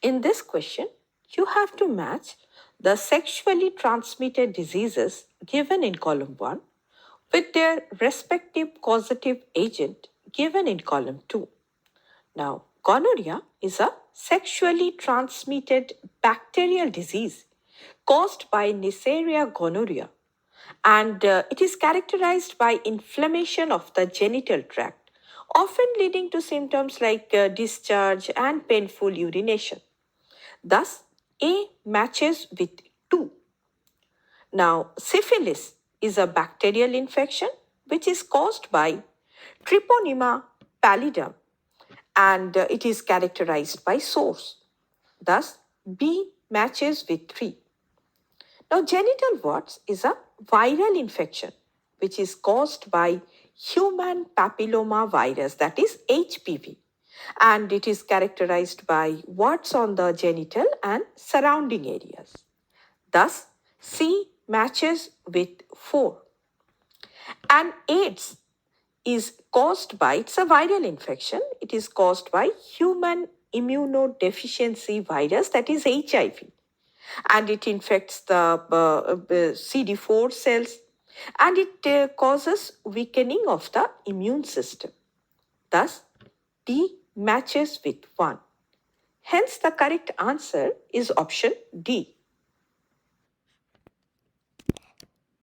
In this question, you have to match the sexually transmitted diseases given in column 1 with their respective causative agent given in column 2. Now, gonorrhea is a sexually transmitted bacterial disease caused by Neisseria gonorrhea, and it is characterized by inflammation of the genital tract, often leading to symptoms like discharge and painful urination. Thus, A matches with 2. Now, syphilis is a bacterial infection which is caused by Treponema pallidum, and it is characterized by sores. Thus, B matches with 3. Now, genital warts is a viral infection which is caused by human papilloma virus, that is HPV, and it is characterized by warts on the genital and surrounding areas. Thus, C matches with 4. And AIDS is caused by, it's a viral infection, it is caused by human immunodeficiency virus, that is HIV, and it infects the CD4 cells, and it causes weakening of the immune system. Thus, D matches with 1. Hence, the correct answer is option D.